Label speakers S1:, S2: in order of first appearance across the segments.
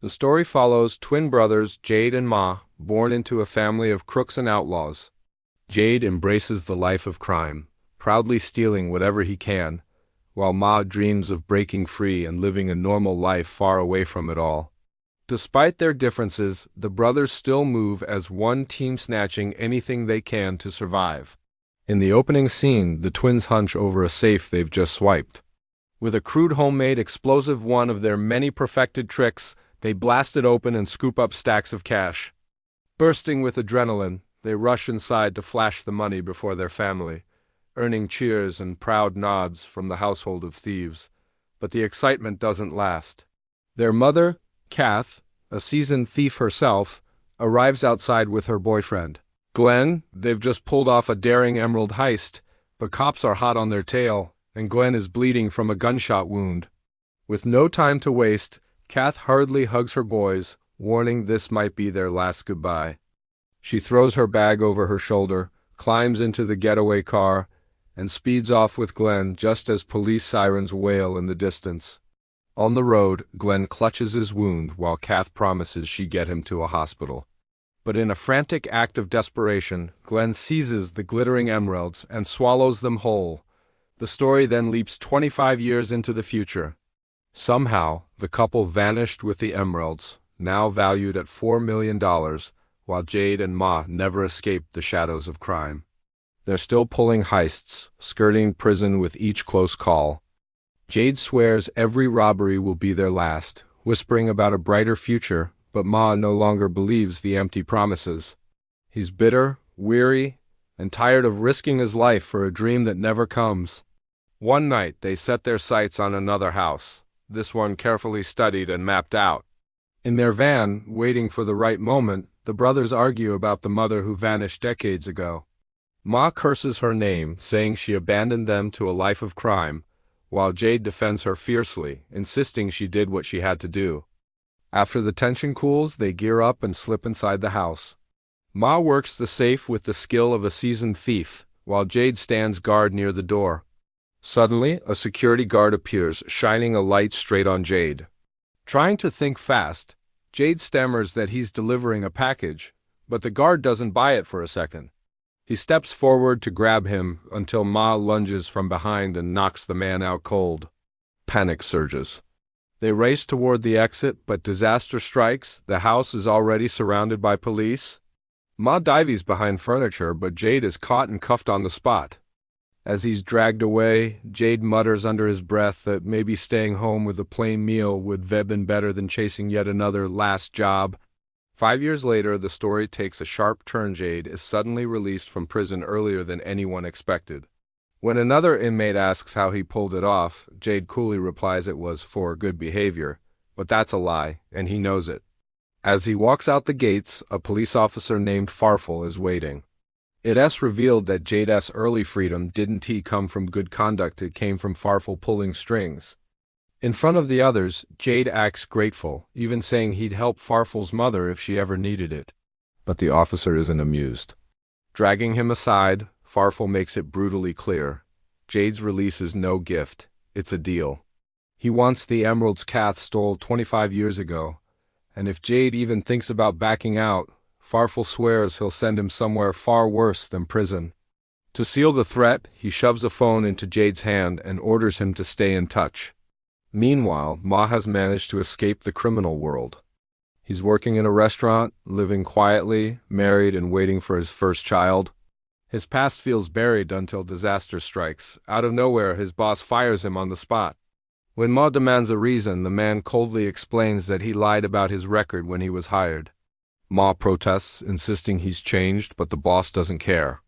S1: The story follows twin brothers Jade and Ma, born into a family of crooks and outlaws. Jade embraces the life of crime, proudly stealing whatever he can, while Ma dreams of breaking free and living a normal life far away from it all. Despite their differences, the brothers still move as one team, snatching anything they can to survive. In the opening scene, the twins hunch over a safe they've just swiped. With a crude homemade explosive, one of their many perfected tricks, they blast it open and scoop up stacks of cash. Bursting with adrenaline, they rush inside to flash the money before their family, earning cheers and proud nods from the household of thieves. But the excitement doesn't last. Their mother, Kath, a seasoned thief herself, arrives outside with her boyfriend, Glenn. They've just pulled off a daring emerald heist, but cops are hot on their tail, and Glenn is bleeding from a gunshot wound. With no time to waste, Kath hurriedly hugs her boys, warning this might be their last goodbye. She throws her bag over her shoulder, climbs into the getaway car, and speeds off with Glenn just as police sirens wail in the distance. On the road, Glenn clutches his wound while Kath promises she get him to a hospital. But in a frantic act of desperation, Glenn seizes the glittering emeralds and swallows them whole. The story then leaps 25 years into the future. Somehow, the couple vanished with the emeralds, now valued at $4 million, while Jade and Ma never escaped the shadows of crime. They're still pulling heists, skirting prison with each close call. Jade swears every robbery will be their last, whispering about a brighter future, but Ma no longer believes the empty promises. He's bitter, weary, and tired of risking his life for a dream that never comes. One night, they set their sights on another house, this one carefully studied and mapped out. In their van, waiting for the right moment, the brothers argue about the mother who vanished decades ago. Ma curses her name, saying she abandoned them to a life of crime, while Jade defends her fiercely, insisting she did what she had to do. After the tension cools, they gear up and slip inside the house. Ma works the safe with the skill of a seasoned thief, while Jade stands guard near the door. Suddenly, a security guard appears, shining a light straight on Jade. Trying to think fast, Jade stammers that he's delivering a package, but the guard doesn't buy it for a second. He steps forward to grab him until Ma lunges from behind and knocks the man out cold. Panic surges. They race toward the exit, but disaster strikes. The house is already surrounded by police. Ma dives behind furniture, but Jade is caught and cuffed on the spot. As he's dragged away, Jade mutters under his breath that maybe staying home with a plain meal would have been better than chasing yet another last job. 5 years later, the story takes a sharp turn. Jade is suddenly released from prison earlier than anyone expected. When another inmate asks how he pulled it off, Jade coolly replies it was for good behavior, but that's a lie, and he knows it. As he walks out the gates, a police officer named Farfel is waiting. It's revealed that Jade's early freedom didn't come from good conduct, it came from Farfel pulling strings. In front of the others, Jade acts grateful, even saying he'd help Farfel's mother if she ever needed it. But the officer isn't amused. Dragging him aside, Farfel makes it brutally clear. Jade's release is no gift, it's a deal. He wants the emeralds Kath stole 25 years ago, and if Jade even thinks about backing out, Farfel swears he'll send him somewhere far worse than prison. To seal the threat, he shoves a phone into Jade's hand and orders him to stay in touch. Meanwhile, Ma has managed to escape the criminal world. He's working in a restaurant, living quietly, married and waiting for his first child. His past feels buried until disaster strikes. Out of nowhere, his boss fires him on the spot. When Ma demands a reason, the man coldly explains that he lied about his record when he was hired. Ma protests, insisting he's changed, but the boss doesn't care.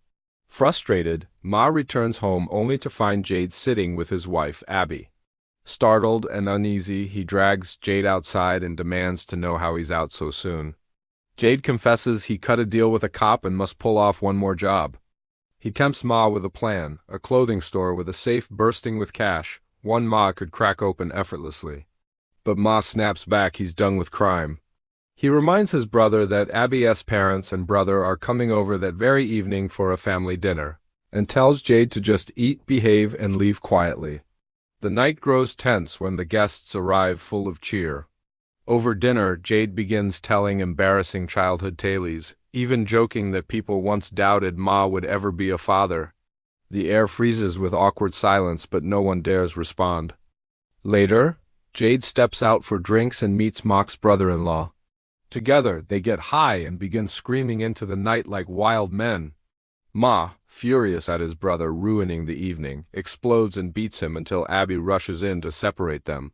S1: Frustrated, Ma returns home only to find Jade sitting with his wife, Abby. Startled and uneasy, he drags Jade outside and demands to know how he's out so soon. Jade confesses he cut a deal with a cop and must pull off one more job. He tempts Ma with a plan, a clothing store with a safe bursting with cash, one Ma could crack open effortlessly. But Ma snaps back he's done with crime. He reminds his brother that Abby's parents and brother are coming over that very evening for a family dinner, and tells Jade to just eat, behave, and leave quietly. The night grows tense when the guests arrive full of cheer. Over dinner, Jade begins telling embarrassing childhood tales, even joking that people once doubted Ma would ever be a father. The air freezes with awkward silence, but no one dares respond. Later, Jade steps out for drinks and meets Ma's brother-in-law. Together, they get high and begin screaming into the night like wild men. Ma, furious at his brother ruining the evening, explodes and beats him until Abby rushes in to separate them.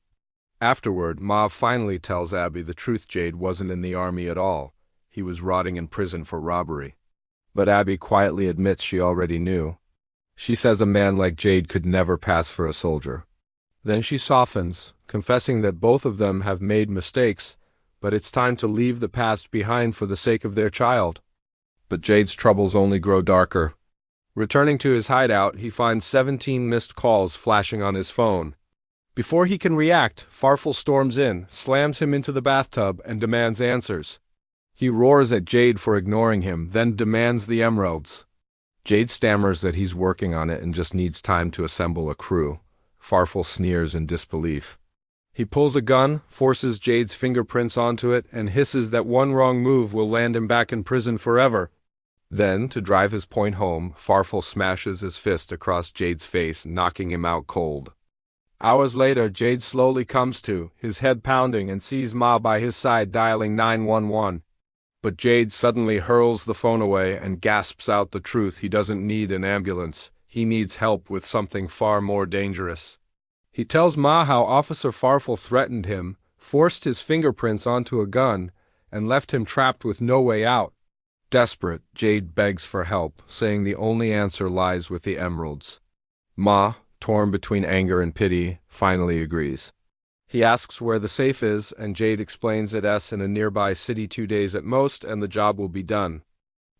S1: Afterward, Ma finally tells Abby the truth: Jade wasn't in the army at all. He was rotting in prison for robbery. But Abby quietly admits she already knew. She says a man like Jade could never pass for a soldier. Then she softens, confessing that both of them have made mistakes, but it's time to leave the past behind for the sake of their child. But Jade's troubles only grow darker. Returning to his hideout, he finds 17 missed calls flashing on his phone. Before he can react, Farfel storms in, slams him into the bathtub, and demands answers. He roars at Jade for ignoring him, then demands the emeralds. Jade stammers that he's working on it and just needs time to assemble a crew. Farfel sneers in disbelief. He pulls a gun, forces Jade's fingerprints onto it, and hisses that one wrong move will land him back in prison forever. Then, to drive his point home, Farfel smashes his fist across Jade's face, knocking him out cold. Hours later, Jade slowly comes to, his head pounding, and sees Ma by his side dialing 911. But Jade suddenly hurls the phone away and gasps out the truth: he doesn't need an ambulance. He needs help with something far more dangerous. He tells Ma how Officer Farfel threatened him, forced his fingerprints onto a gun, and left him trapped with no way out. Desperate, Jade begs for help, saying the only answer lies with the emeralds. Ma, torn between anger and pity, finally agrees. He asks where the safe is, and Jade explains it's in a nearby city 2 days at most, and the job will be done.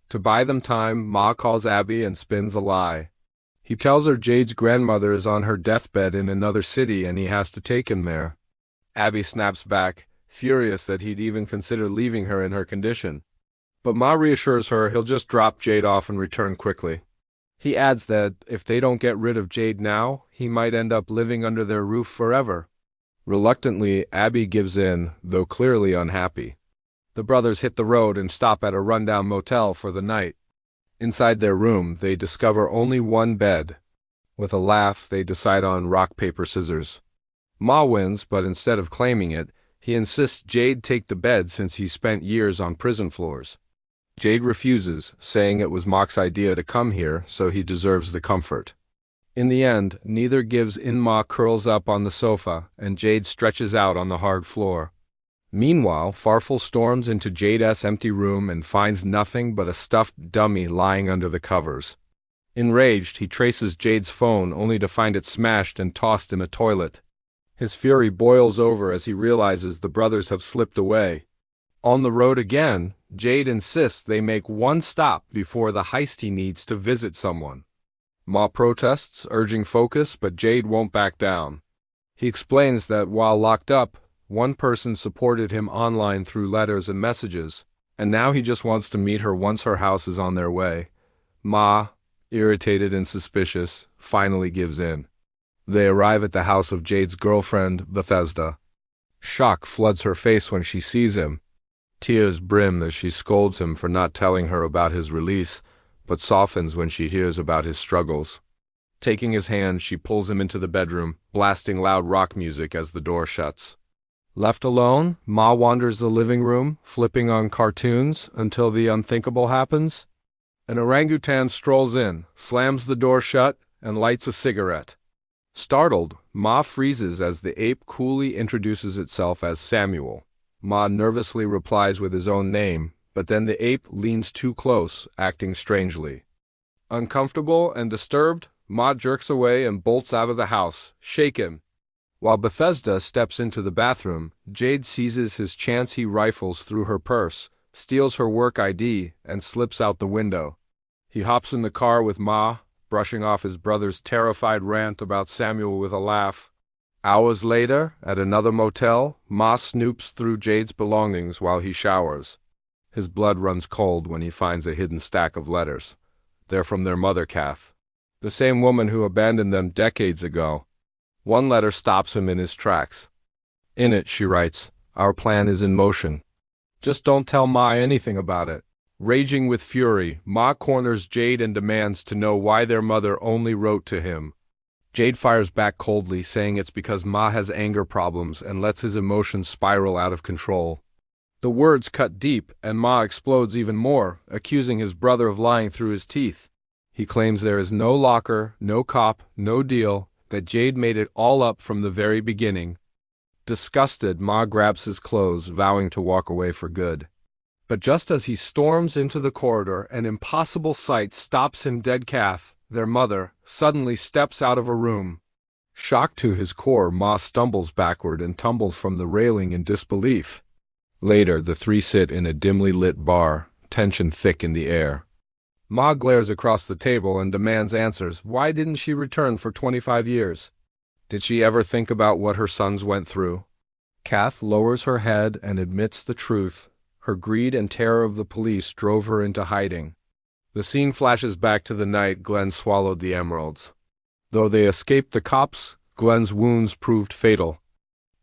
S1: To buy them time, Ma calls Abby and spins a lie. He tells her Jade's grandmother is on her deathbed in another city and he has to take him there. Abby snaps back, furious that he'd even consider leaving her in her condition. But Ma reassures her he'll just drop Jade off and return quickly. He adds that if they don't get rid of Jade now, he might end up living under their roof forever. Reluctantly, Abby gives in, though clearly unhappy. The brothers hit the road and stop at a rundown motel for the night. Inside their room, they discover only one bed. With a laugh, they decide on rock, paper, scissors. Ma wins, but instead of claiming it, he insists Jade take the bed since he spent years on prison floors. Jade refuses, saying it was Ma's idea to come here, so he deserves the comfort. In the end, neither gives in. Ma curls up on the sofa, and Jade stretches out on the hard floor. Meanwhile, Farfel storms into Jade's empty room and finds nothing but a stuffed dummy lying under the covers. Enraged, he traces Jade's phone only to find it smashed and tossed in a toilet. His fury boils over as he realizes the brothers have slipped away. On the road again, Jade insists they make one stop before the heist he needs to visit someone. Ma protests, urging focus, but Jade won't back down. He explains that while locked up, one person supported him online through letters and messages, and now he just wants to meet her once her house is on their way. Ma, irritated and suspicious, finally gives in. They arrive at the house of Jade's girlfriend, Bethesda. Shock floods her face when she sees him. Tears brim as she scolds him for not telling her about his release, but softens when she hears about his struggles. Taking his hand, she pulls him into the bedroom, blasting loud rock music as the door shuts. Left alone, Ma wanders the living room, flipping on cartoons until the unthinkable happens. An orangutan strolls in, slams the door shut, and lights a cigarette. Startled, Ma freezes as the ape coolly introduces itself as Samuel. Ma nervously replies with his own name, but then the ape leans too close, acting strangely. Uncomfortable and disturbed, Ma jerks away and bolts out of the house, shaken. While Bethesda steps into the bathroom, Jade seizes his chance. He rifles through her purse, steals her work ID, and slips out the window. He hops in the car with Ma, brushing off his brother's terrified rant about Samuel with a laugh. Hours later, at another motel, Ma snoops through Jade's belongings while he showers. His blood runs cold when he finds a hidden stack of letters. They're from their mother, Kath, the same woman who abandoned them decades ago. One letter stops him in his tracks. In it, she writes, Our plan is in motion. Just don't tell Ma anything about it. Raging with fury, Ma corners Jade and demands to know why their mother only wrote to him. Jade fires back coldly, saying it's because Ma has anger problems and lets his emotions spiral out of control. The words cut deep, and Ma explodes even more, accusing his brother of lying through his teeth. He claims there is no locker, no cop, no deal, that Jade made it all up from the very beginning. Disgusted, Ma grabs his clothes, vowing to walk away for good. But just as he storms into the corridor, an impossible sight stops him dead. Kath, their mother, suddenly steps out of a room. Shocked to his core, Ma stumbles backward and tumbles from the railing in disbelief. Later, the three sit in a dimly lit bar, tension thick in the air. Ma glares across the table and demands answers. Why didn't she return for 25 years? Did she ever think about what her sons went through? Kath lowers her head and admits the truth. Her greed and terror of the police drove her into hiding. The scene flashes back to the night Glenn swallowed the emeralds. Though they escaped the cops, Glenn's wounds proved fatal.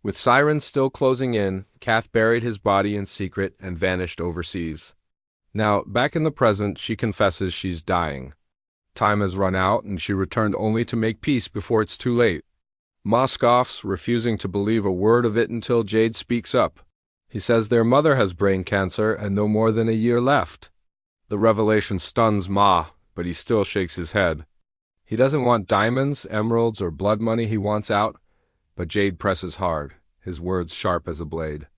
S1: With sirens still closing in, Kath buried his body in secret and vanished overseas. Now, back in the present, she confesses she's dying. Time has run out, and she returned only to make peace before it's too late. Ma scoffs, refusing to believe a word of it until Jade speaks up. He says their mother has brain cancer and no more than a year left. The revelation stuns Ma, but he still shakes his head. He doesn't want diamonds, emeralds, or blood money. He wants out, but Jade presses hard, his words sharp as a blade.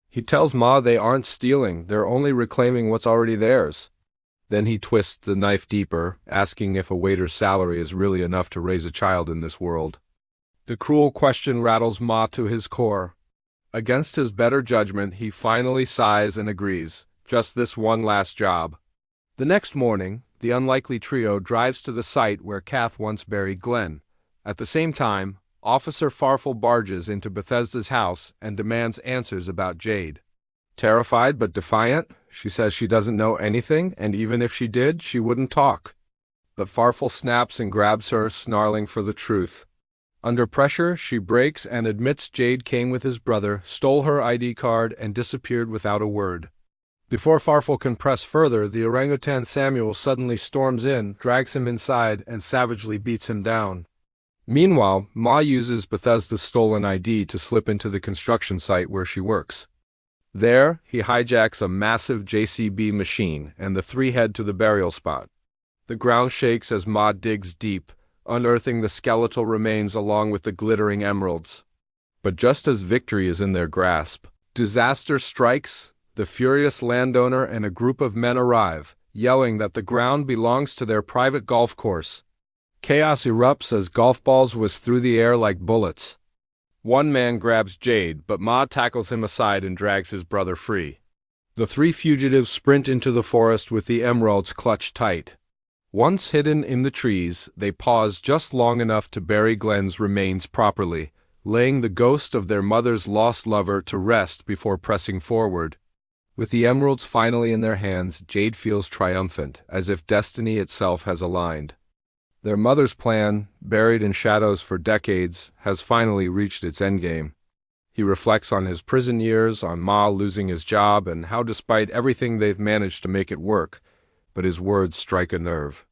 S1: He tells Ma they aren't stealing, they're only reclaiming what's already theirs. Then he twists the knife deeper, asking if a waiter's salary is really enough to raise a child in this world. The cruel question rattles Ma to his core. Against his better judgment, he finally sighs and agrees. Just this one last job. The next morning, the unlikely trio drives to the site where Kath once buried Glenn. At the same time, Officer Farfel barges into Bethesda's house and demands answers about Jade. Terrified but defiant, she says she doesn't know anything, and even if she did, she wouldn't talk. But Farfel snaps and grabs her, snarling for the truth. Under pressure, she breaks and admits Jade came with his brother, stole her ID card, and disappeared without a word. Before Farfel can press further, the orangutan Samuel suddenly storms in, drags him inside, and savagely beats him down. Meanwhile, Ma uses Bethesda's stolen ID to slip into the construction site where she works. There, he hijacks a massive JCB machine, and the three head to the burial spot. The ground shakes as Ma digs deep, unearthing the skeletal remains along with the glittering emeralds. But just as victory is in their grasp, disaster strikes. The furious landowner and a group of men arrive, yelling that the ground belongs to their private golf course. Chaos erupts as golf balls whiz through the air like bullets. One man grabs Jade, but Ma tackles him aside and drags his brother free. The three fugitives sprint into the forest with the emeralds clutched tight. Once hidden in the trees, they pause just long enough to bury Glenn's remains properly, laying the ghost of their mother's lost lover to rest before pressing forward. With the emeralds finally in their hands, Jade feels triumphant, as if destiny itself has aligned. Their mother's plan, buried in shadows for decades, has finally reached its endgame. He reflects on his prison years, on Ma losing his job, and how despite everything they've managed to make it work, but his words strike a nerve.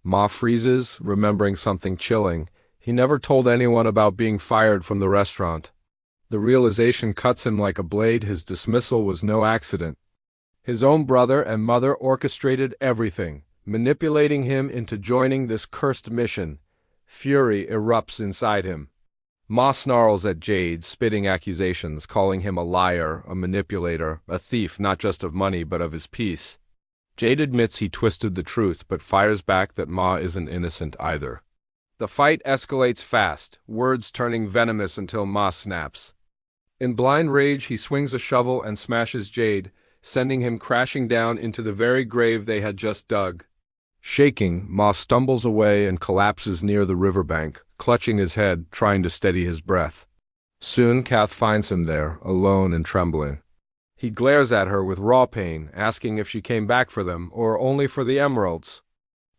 S1: Ma freezes, remembering something chilling. He never told anyone about being fired from the restaurant. The realization cuts him like a blade. His dismissal was no accident. His own brother and mother orchestrated everything, manipulating him into joining this cursed mission. Fury erupts inside him. Ma snarls at Jade, spitting accusations, calling him a liar, a manipulator, a thief not just of money but of his peace. Jade admits he twisted the truth, but fires back that Ma isn't innocent either. The fight escalates fast, words turning venomous until Ma snaps. In blind rage, he swings a shovel and smashes Jade, sending him crashing down into the very grave they had just dug. Shaking, Ma stumbles away and collapses near the riverbank, clutching his head, trying to steady his breath. Soon, Kath finds him there, alone and trembling. He glares at her with raw pain, asking if she came back for them, or only for the emeralds.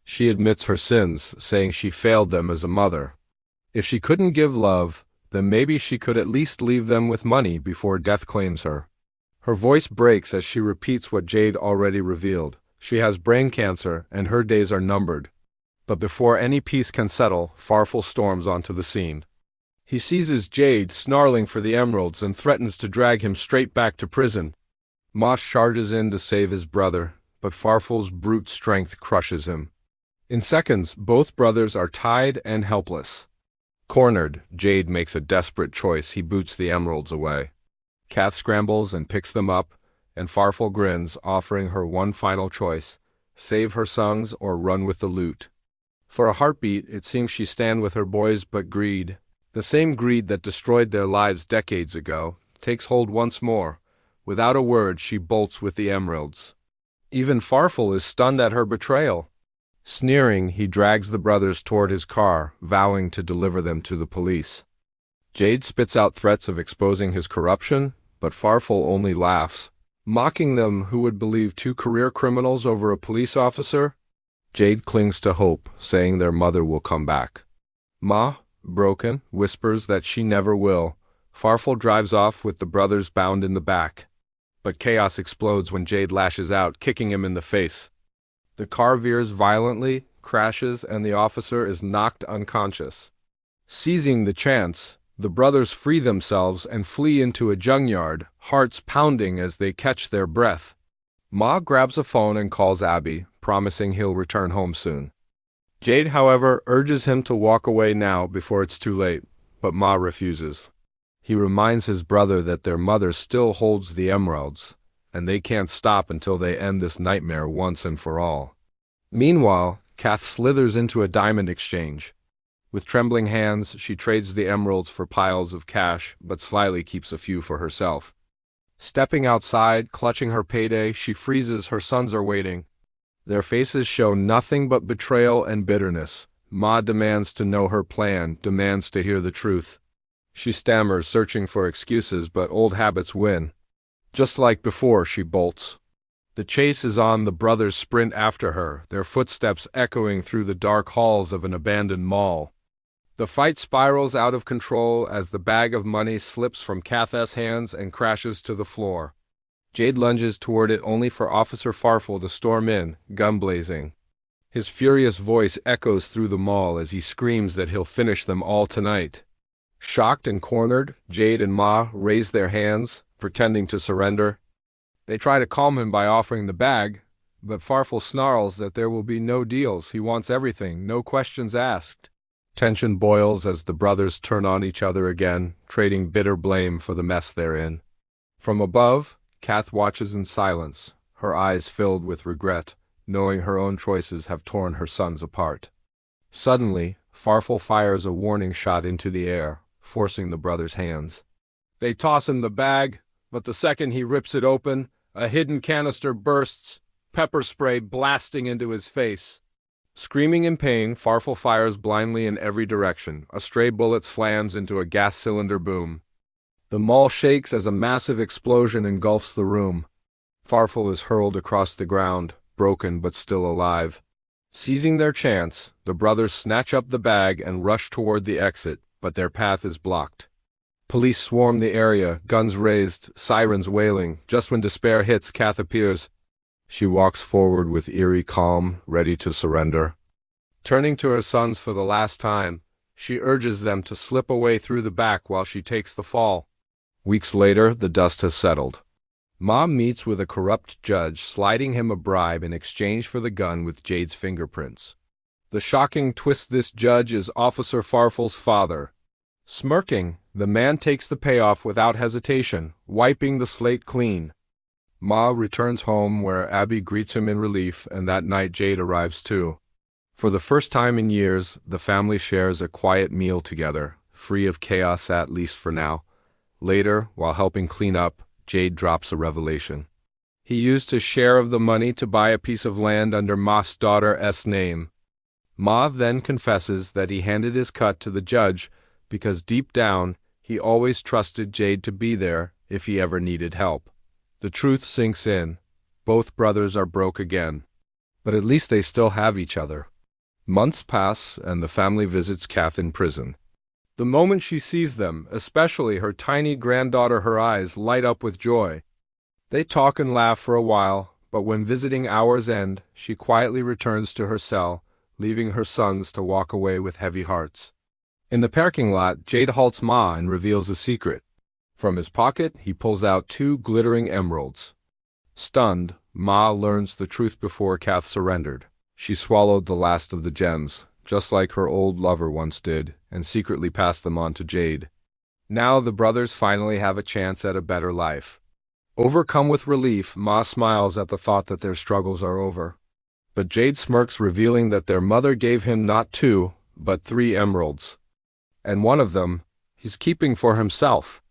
S1: She admits her sins, saying she failed them as a mother. If she couldn't give love, Then maybe she could at least leave them with money before death claims her. Her voice breaks as she repeats what Jade already revealed. She has brain cancer and her days are numbered. But before any peace can settle, Farfel storms onto the scene. He seizes Jade, snarling for the emeralds, and threatens to drag him straight back to prison. Ma charges in to save his brother, but Farfel's brute strength crushes him. In seconds, both brothers are tied and helpless. Cornered, Jade makes a desperate choice. He boots the emeralds away. Kath scrambles and picks them up, and Farfel grins, offering her one final choice: save her sons or run with the loot. For a heartbeat, it seems she stands with her boys, but greed, the same greed that destroyed their lives decades ago, takes hold once more. Without a word, she bolts with the emeralds. Even Farfel is stunned at her betrayal. Sneering, he drags the brothers toward his car, vowing to deliver them to the police. Jade spits out threats of exposing his corruption, but Farfel only laughs, mocking them. Who would believe two career criminals over a police officer? Jade clings to hope, saying their mother will come back. Ma, broken, whispers that she never will. Farfel drives off with the brothers bound in the back. But chaos explodes when Jade lashes out, kicking him in the face. The car veers violently, crashes, and the officer is knocked unconscious. Seizing the chance, the brothers free themselves and flee into a junkyard, hearts pounding as they catch their breath. Ma grabs a phone and calls Abby, promising he'll return home soon. Jade, however, urges him to walk away now before it's too late, but Ma refuses. He reminds his brother that their mother still holds the emeralds, and they can't stop until they end this nightmare once and for all. Meanwhile, Kath slithers into a diamond exchange. With trembling hands, she trades the emeralds for piles of cash, but slyly keeps a few for herself. Stepping outside, clutching her payday, she freezes. Her sons are waiting. Their faces show nothing but betrayal and bitterness. Ma demands to know her plan, demands to hear the truth. She stammers, searching for excuses, but old habits win. Just like before, she bolts. The chase is on. The brothers sprint after her, their footsteps echoing through the dark halls of an abandoned mall. The fight spirals out of control as the bag of money slips from Kath's hands and crashes to the floor. Jade lunges toward it only for Officer Farfel to storm in, gun blazing. His furious voice echoes through the mall as he screams that he'll finish them all tonight. Shocked and cornered, Jade and Ma raise their hands, pretending to surrender. They try to calm him by offering the bag, but Farfel snarls that there will be no deals. He wants everything, no questions asked. Tension boils as the brothers turn on each other again, trading bitter blame for the mess they're in. From above, Kath watches in silence, her eyes filled with regret, knowing her own choices have torn her sons apart. Suddenly, Farfel fires a warning shot into the air, forcing the brothers' hands. They toss him the bag, but the second he rips it open, a hidden canister bursts, pepper spray blasting into his face. Screaming in pain, Farfel fires blindly in every direction. A stray bullet slams into a gas cylinder boom. The mall shakes as a massive explosion engulfs the room. Farfel is hurled across the ground, broken but still alive. Seizing their chance, the brothers snatch up the bag and rush toward the exit, but their path is blocked. Police swarm the area, guns raised, sirens wailing. Just when despair hits, Kath appears. She walks forward with eerie calm, ready to surrender. Turning to her sons for the last time, she urges them to slip away through the back while she takes the fall. Weeks later, the dust has settled. Mom meets with a corrupt judge, sliding him a bribe in exchange for the gun with Jade's fingerprints. The shocking twist: this judge is Officer Farfel's father. Smirking, the man takes the payoff without hesitation, wiping the slate clean. Ma returns home where Abby greets him in relief, and that night Jade arrives too. For the first time in years, the family shares a quiet meal together, free of chaos at least for now. Later, while helping clean up, Jade drops a revelation. He used his share of the money to buy a piece of land under Ma's daughter's name. Ma then confesses that he handed his cut to the judge because deep down, he always trusted Jade to be there if he ever needed help. The truth sinks in. Both brothers are broke again. But at least they still have each other. Months pass, and the family visits Kath in prison. The moment she sees them, especially her tiny granddaughter, her eyes light up with joy. They talk and laugh for a while, but when visiting hours end, she quietly returns to her cell, leaving her sons to walk away with heavy hearts. In the parking lot, Jade halts Ma and reveals a secret. From his pocket, he pulls out 2 glittering emeralds. Stunned, Ma learns the truth before Kath surrendered. She swallowed the last of the gems, just like her old lover once did, and secretly passed them on to Jade. Now the brothers finally have a chance at a better life. Overcome with relief, Ma smiles at the thought that their struggles are over. But Jade smirks, revealing that their mother gave him not 2, but 3 emeralds. And one of them, he's keeping for himself.